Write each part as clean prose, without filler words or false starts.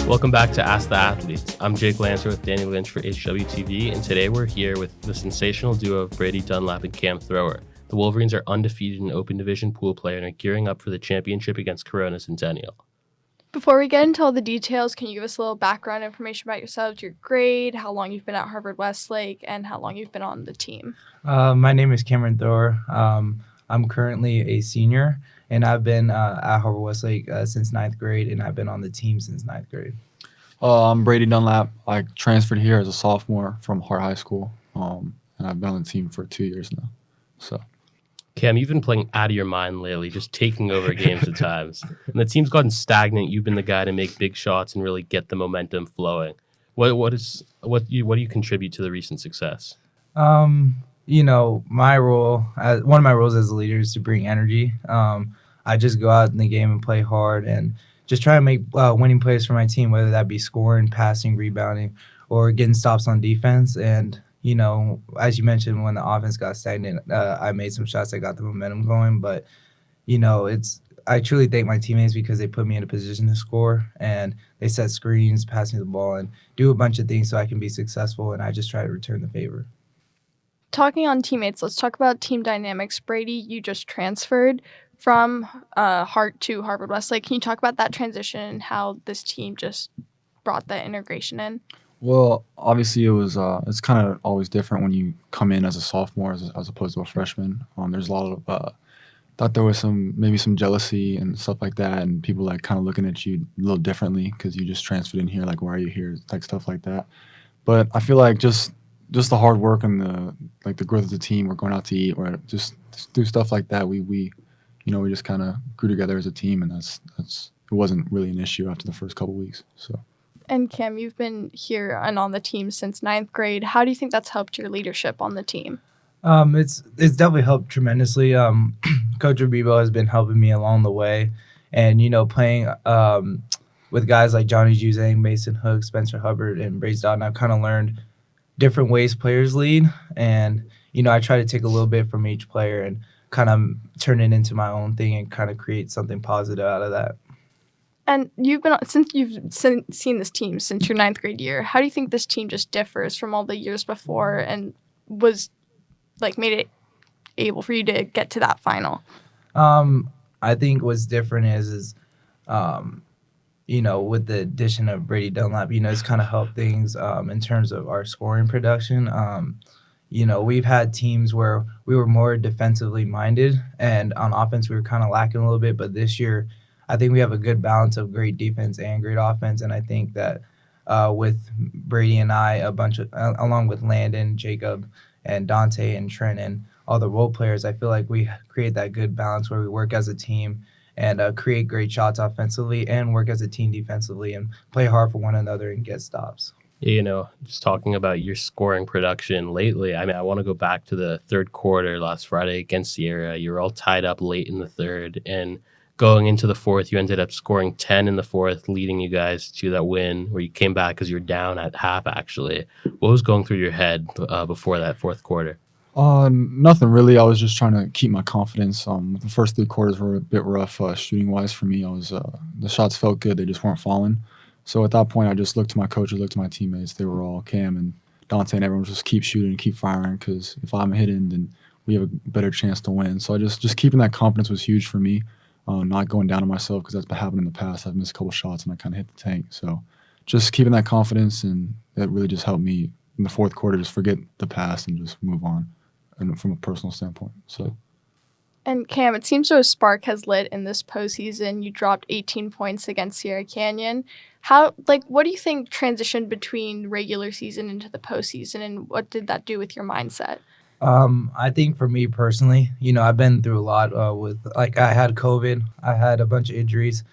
Welcome back to Ask the Athletes. I'm Jake Lancer with Danny Lynch for HWTV, and today we're here with the sensational duo of Brady Dunlap and Cam Thrower. The Wolverines are undefeated in open division pool play and are gearing up for the championship against Corona Centennial. Before we get into all the details, can you give us a little background information about yourselves, your grade, how long you've been at Harvard Westlake, and how long you've been on the team? My name is Cameron Thrower. I'm currently a senior, and I've been at Harvard Westlake since ninth grade, and I've been on the team since ninth grade. I'm Brady Dunlap. I transferred here as a sophomore from Hart High School, and I've been on the team for 2 years now. So, Cam, you've been playing out of your mind lately, just taking over games at times. And the team's gotten stagnant. You've been the guy to make big shots and really get the momentum flowing. What do you contribute to the recent success? My role, one of my roles as a leader is to bring energy. I just go out in the game and play hard and just try to make winning plays for my team, whether that be scoring, passing, rebounding, or getting stops on defense. And, as you mentioned, when the offense got stagnant, I made some shots that got the momentum going. But, I truly thank my teammates because they put me in a position to score, and they set screens, pass me the ball, and do a bunch of things so I can be successful, and I just try to return the favor. Talking on teammates, let's talk about team dynamics. Brady, you just transferred from Hart to Harvard Westlake. Can you talk about that transition and how this team just brought that integration in? well, obviously it's kind of always different when you come in as a sophomore as opposed to a freshman. There's a lot of thought there was maybe some jealousy and stuff like that, and people like kind of looking at you a little differently because you just transferred in here. Like, why are you here? Like stuff like that. But I feel like just the hard work and the growth of the team. We're going out to eat, or just do stuff like that. We just kind of grew together as a team, and that's it wasn't really an issue after the first couple weeks. So. And Cam, you've been here and on the team since ninth grade. How do you think that's helped your leadership on the team? It's definitely helped tremendously. Coach Abibo has been helping me along the way, and playing with guys like Johnny Juzang, Mason Hook, Spencer Hubbard, and Brace Dodden, I've kind of learned different ways players lead, and I try to take a little bit from each player and kind of turn it into my own thing and kind of create something positive out of that. And since you've seen this team since your ninth grade year, how do you think this team just differs from all the years before and was made it able for you to get to that final? I think what's different is with the addition of Brady Dunlap, it's kind of helped things in terms of our scoring production. We've had teams where we were more defensively minded, and on offense we were kind of lacking a little bit. But this year, I think we have a good balance of great defense and great offense, and I think that with Brady and I, along with Landon, Jacob, and Dante and Trent and all the role players, I feel like we create that good balance where we work as a team and create great shots offensively and work as a team defensively and play hard for one another and get stops. Just talking about your scoring production lately, I want to go back to the third quarter last Friday against Sierra. You were all tied up late in the third, and going into the fourth, you ended up scoring 10 in the fourth, leading you guys to that win where you came back because you were down at half, actually. What was going through your head before that fourth quarter? Nothing really. I was just trying to keep my confidence. The first three quarters were a bit rough shooting-wise for me. The shots felt good. They just weren't falling. So at that point, I just looked to my coaches, looked to my teammates. They were all Cam and Dante and everyone just keep shooting and keep firing because if I'm hitting, then we have a better chance to win. So I just keeping that confidence was huge for me. Not going down on myself because that's been happening in the past. I've missed a couple shots and I kind of hit the tank. So just keeping that confidence, and that really just helped me in the fourth quarter just forget the past and just move on and from a personal standpoint. So. And Cam, it seems a spark has lit in this postseason. You dropped 18 points against Sierra Canyon. What do you think transitioned between regular season into the postseason, and what did that do with your mindset? I think for me personally, I've been through a lot I had COVID, I had a bunch of injuries,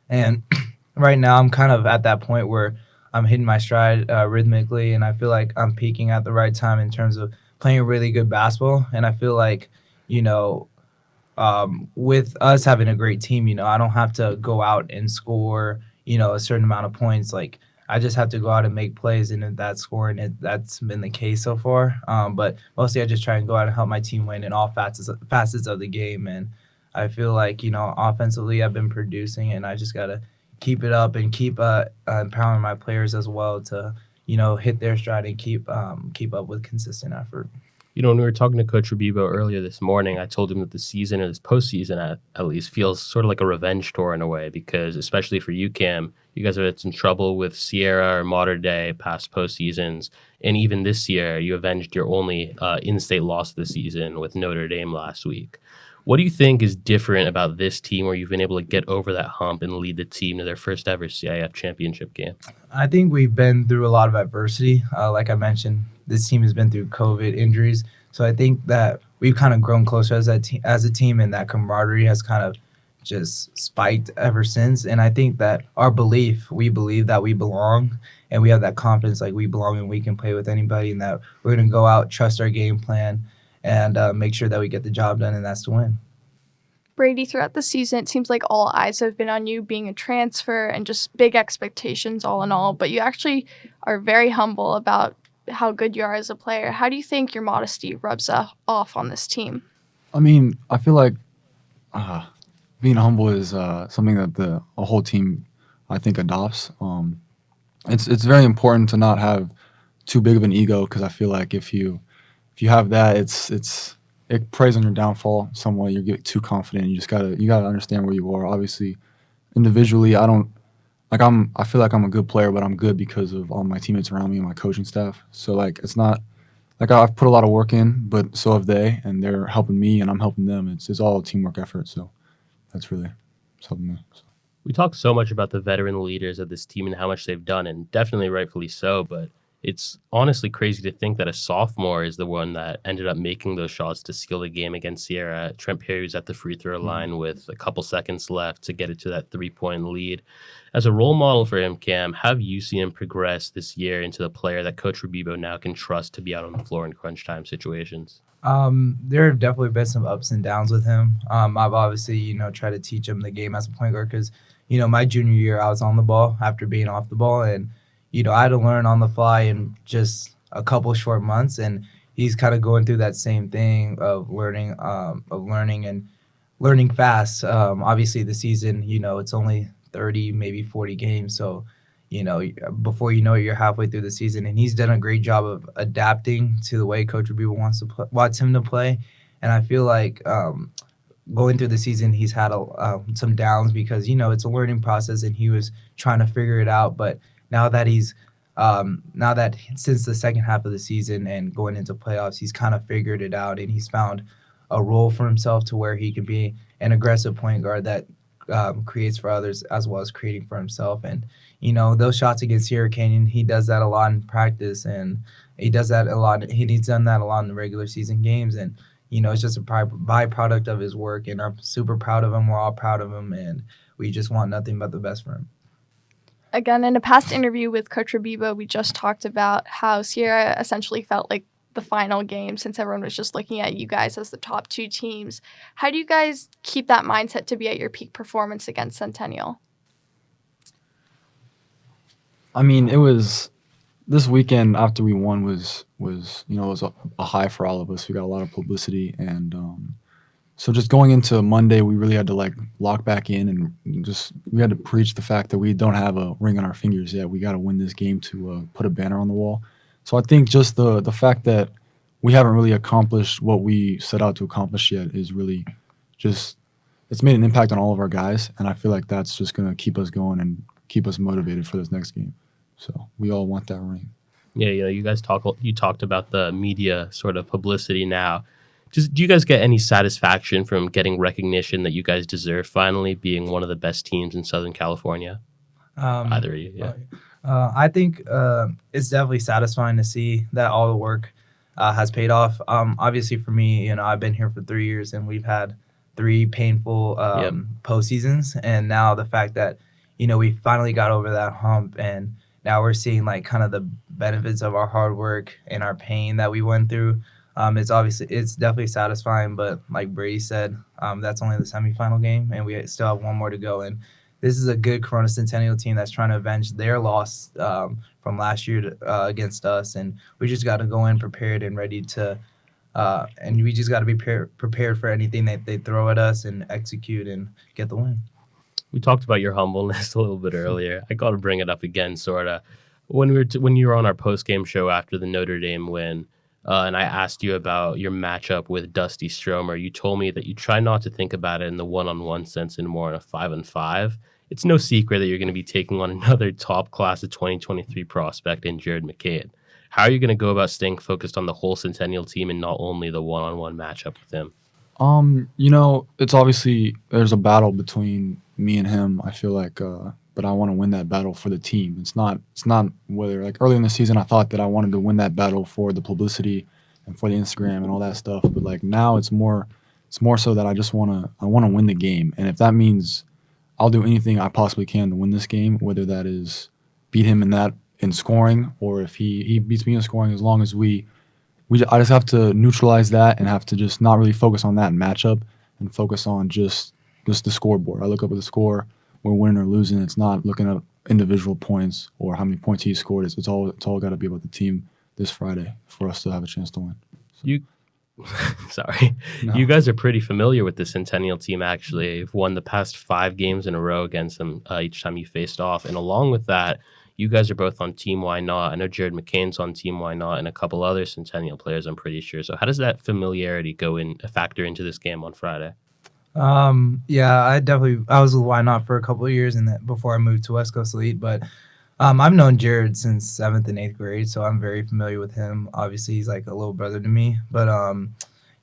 and right now I'm kind of at that point where I'm hitting my stride rhythmically, and I feel like I'm peaking at the right time in terms of playing really good basketball. And I feel like, with us having a great team, I don't have to go out and score, a certain amount of points. Like, I just have to go out and make plays, and if that's scoring, that's been the case so far. But mostly I just try and go out and help my team win in all facets of the game. And I feel like, offensively I've been producing, and I just got to keep it up and keep empowering my players as well to hit their stride and keep up with consistent effort. When we were talking to Coach Rabibo earlier this morning, I told him that the season, or this postseason at least, feels sort of like a revenge tour in a way because, especially for you, Cam, you guys have had some trouble with Sierra or Mater Dei past postseasons. And even this year, you avenged your only in-state loss of the season with Notre Dame last week. What do you think is different about this team where you've been able to get over that hump and lead the team to their first ever CIF championship game? I think we've been through a lot of adversity. Like I mentioned, this team has been through COVID injuries. So I think that we've kind of grown closer as a team, and that camaraderie has kind of just spiked ever since. And I think that we believe that we belong, and we have that confidence like we belong and we can play with anybody, and that we're going to go out, trust our game plan, and make sure that we get the job done, and that's to win. Brady, throughout the season, it seems like all eyes have been on you being a transfer and just big expectations all in all, but you actually are very humble about how good you are as a player. How do you think your modesty rubs off on this team? I mean, I feel like being humble is something that a whole team, I think, adopts. It's very important to not have too big of an ego because I feel like if you have that, it preys on your downfall somewhat. You get too confident. You gotta understand where you are. Obviously, individually, I feel like I'm a good player, but I'm good because of all my teammates around me and my coaching staff. So like it's not like I've put a lot of work in, but so have they, and they're helping me and I'm helping them. It's all a teamwork effort. So that's really helping me. So. We talk so much about the veteran leaders of this team and how much they've done, and definitely rightfully so, but it's honestly crazy to think that a sophomore is the one that ended up making those shots to seal the game against Sierra. Trent Perry was at the free throw line with a couple seconds left to get it to that 3-point lead. As a role model for him, Cam, have you seen him progress this year into the player that Coach Rabibo now can trust to be out on the floor in crunch time situations? There have definitely been some ups and downs with him. I've obviously, tried to teach him the game as a point guard because, my junior year I was on the ball after being off the ball, and I had to learn on the fly in just a couple short months, and he's kind of going through that same thing of learning and learning fast. Obviously, the season, it's only 30, maybe 40 games, so before you know it, you're halfway through the season, and he's done a great job of adapting to the way Coach Rabibo wants him to play, and I feel like going through the season, he's had some downs because it's a learning process, and he was trying to figure it out, but now that since the second half of the season and going into playoffs, he's kind of figured it out, and he's found a role for himself to where he can be an aggressive point guard that creates for others as well as creating for himself. And those shots against Sierra Canyon, he does that a lot in practice, and he does that a lot. He's done that a lot in the regular season games, and it's just a byproduct of his work. And I'm super proud of him. We're all proud of him, and we just want nothing but the best for him. Again, in a past interview with Coach Rabibo, we just talked about how Sierra essentially felt like the final game since everyone was just looking at you guys as the top two teams. How do you guys keep that mindset to be at your peak performance against Centennial? I mean, it was this weekend after we won was it was a high for all of us. We got a lot of publicity, and so just going into Monday, we really had to lock back in, and we had to preach the fact that we don't have a ring on our fingers yet. We got to win this game to put a banner on the wall. So I think just the fact that we haven't really accomplished what we set out to accomplish yet is really just it's made an impact on all of our guys, and I feel like that's just going to keep us going and keep us motivated for this next game. So we all want that ring. Yeah, you guys talked about the media sort of publicity now. Do you guys get any satisfaction from getting recognition that you guys deserve finally being one of the best teams in Southern California? Either of you, yeah. I think it's definitely satisfying to see that all the work has paid off. Obviously, for me, I've been here for 3 years, and we've had 3 painful postseasons, and now the fact that we finally got over that hump, and now we're seeing kind of the benefits of our hard work and our pain that we went through. It's definitely satisfying, but like Brady said, that's only the semifinal game, and we still have one more to go. And this is a good Corona Centennial team that's trying to avenge their loss from last year against us, and we just got to go in prepared and ready to, and we just got to be prepared for anything that they throw at us and execute and get the win. We talked about your humbleness a little bit earlier. I got to bring it up again, sort of. When you were on our post game show after the Notre Dame win, and I asked you about your matchup with Dusty Stromer, you told me that you try not to think about it in the one-on-one sense and more in a 5-on-5. It's no secret that you're going to be taking on another top class of 2023 prospect in Jared McCain. How are you going to go about staying focused on the whole Centennial team and not only the one-on-one matchup with him? It's obviously there's a battle between me and him. I feel like, but I want to win that battle for the team. It's not whether like early in the season I thought that I wanted to win that battle for the publicity and for the Instagram and all that stuff. But like now it's more so that I want to win the game. And if that means I'll do anything I possibly can to win this game, whether that is beat him in scoring or if he beats me in scoring, as long as I just have to neutralize that and have to just not really focus on that matchup and focus on just the scoreboard. I look up at the score, we're winning or losing. It's not looking at individual points or how many points he scored. It's all got to be about the team this Friday for us to have a chance to win. You, sorry, No. you guys are pretty familiar with the Centennial team. Actually, you've won the past 5 games in a row against them each time you faced off, and along with that, you guys are both on Team Why Not. I know Jared McCain's on Team Why Not, and a couple other Centennial players, I'm pretty sure. So, how does that familiarity factor into this game on Friday? Yeah, I was with Why Not for a couple of years and before I moved to West Coast Elite, but I've known Jared since 7th and 8th grade, so I'm very familiar with him. Obviously, he's like a little brother to me, but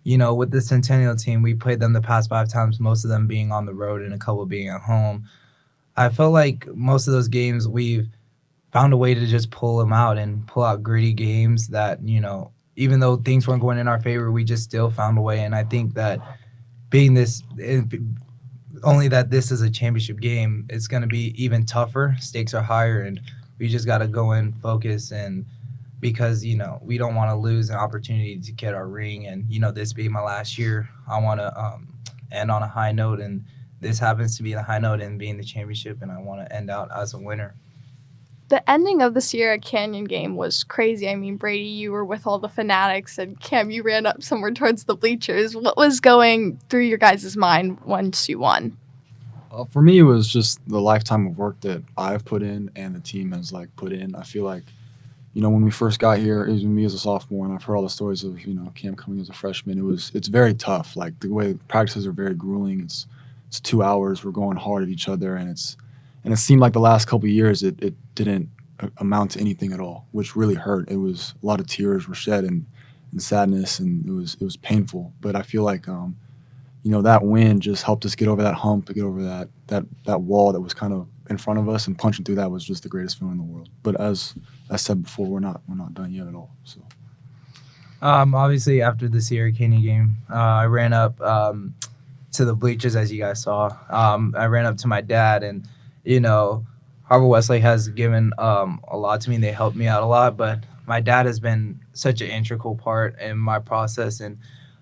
with the Centennial team, we played them the past 5 times, most of them being on the road and a couple being at home. I felt like most of those games we've found a way to just pull them out and pull out gritty games that, even though things weren't going in our favor, we just still found a way. And I think that only that this is a championship game, it's going to be even tougher. Stakes are higher, and we just got to go in, focus, and because, we don't want to lose an opportunity to get our ring. And, this being my last year, I want to end on a high note, and this happens to be the high note in being the championship, and I want to end out as a winner. The ending of the Sierra Canyon game was crazy. I mean, Brady, you were with all the fanatics, and Cam, you ran up somewhere towards the bleachers. What was going through your guys' mind once you won? For me, it was just the lifetime of work that I've put in and the team has put in. I feel like, when we first got here, it was me as a sophomore, and I've heard all the stories of Cam coming as a freshman. It's very tough. Like the way practices are very grueling. It's 2 hours. We're going hard at each other, and it seemed like the last couple of years it didn't amount to anything at all, which really hurt. It was a lot of tears were shed and sadness, and it was painful. But I feel like that win just helped us get over that hump, to get over that wall that was kind of in front of us, and punching through that was just the greatest feeling in the world. But as I said before, we're not done yet at all. So Obviously, after the Sierra Canyon game, I ran up to the bleachers, as you guys saw. I ran up to my dad, and Harvard Westlake has given a lot to me. They helped me out a lot, but my dad has been such an integral part in my process and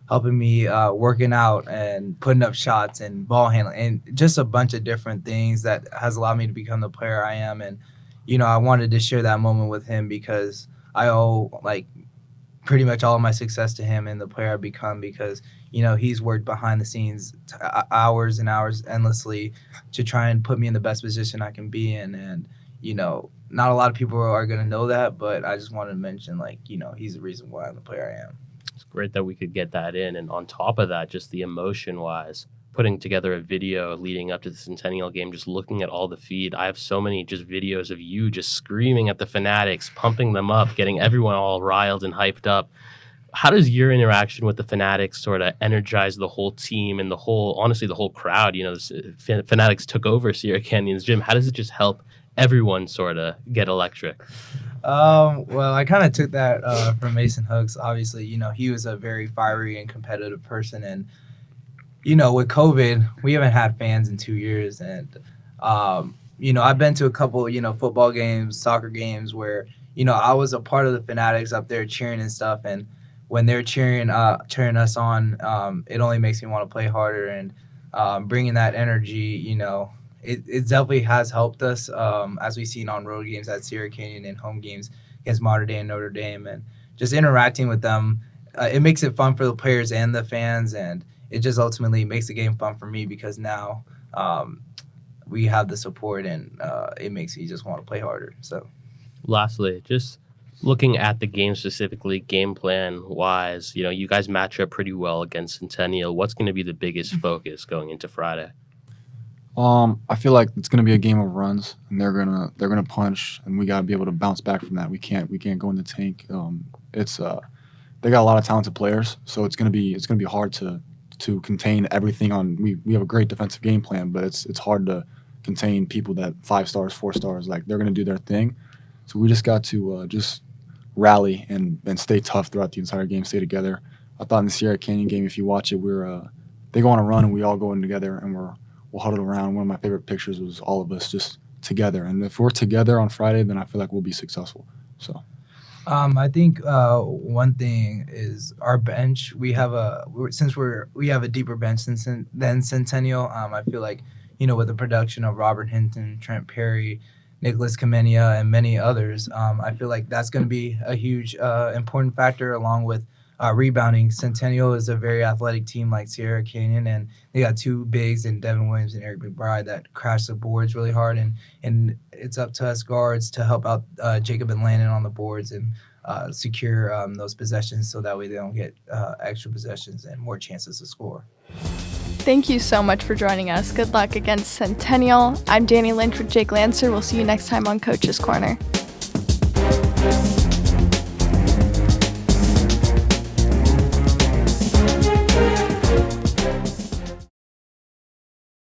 helping me working out and putting up shots and ball handling and just a bunch of different things that has allowed me to become the player I am. And, I wanted to share that moment with him because I owe pretty much all of my success to him and the player I've become because, he's worked behind the scenes hours and hours endlessly to try and put me in the best position I can be in. And, not a lot of people are going to know that, but I just wanted to mention, he's the reason why I'm the player I am. It's great that we could get that in. And on top of that, just the emotion-wise, putting together a video leading up to the Centennial game, just looking at all the feed. I have so many just videos of you just screaming at the fanatics, pumping them up, getting everyone all riled and hyped up. How does your interaction with the fanatics sort of energize the whole team and the whole crowd? The fanatics took over Sierra Canyon's gym. How does it just help everyone sort of get electric? Well, I kind of took that from Mason Hooks. Obviously, he was a very fiery and competitive person. And, with COVID, we haven't had fans in 2 years. And, I've been to a couple, football games, soccer games where, I was a part of the fanatics up there cheering and stuff. And when they're cheering us on, it only makes me want to play harder. And bringing that energy, it definitely has helped us as we've seen on road games at Sierra Canyon and home games against Mater Dei and Notre Dame. And just interacting with them, it makes it fun for the players and the fans. And it just ultimately makes the game fun for me because now we have the support, and it makes you just want to play harder. So. Lastly, just looking at the game specifically, game plan wise, you guys match up pretty well against Centennial. What's going to be the biggest focus going into Friday? I feel like it's gonna be a game of runs, and they're gonna punch, and we gotta be able to bounce back from that. We can't go in the tank. It's They got a lot of talented players, so it's gonna be hard to contain everything on. We have a great defensive game plan, but it's hard to contain people that 5 stars, 4 stars. Like, they're gonna do their thing, so we just got to just rally and stay tough throughout the entire game, stay together. I thought in the Sierra Canyon game, if you watch it, they go on a run and we all go in together and we'll huddle around. One of my favorite pictures was all of us just together. And if we're together on Friday, then I feel like we'll be successful. So. I think one thing is our bench. We have we have a deeper bench than Centennial. I feel like with the production of Robert Hinton, Trent Perry, Nicholas Kamenia, and many others, I feel like that's going to be a huge important factor along with rebounding. Centennial is a very athletic team like Sierra Canyon, and they got 2 bigs in Devin Williams and Eric McBride that crash the boards really hard, and it's up to us guards to help out Jacob and Landon on the boards and secure those possessions so that way they don't get extra possessions and more chances to score. Thank you so much for joining us. Good luck against Centennial. I'm Danny Lynch with Jake Lancer. We'll see you next time on Coach's Corner.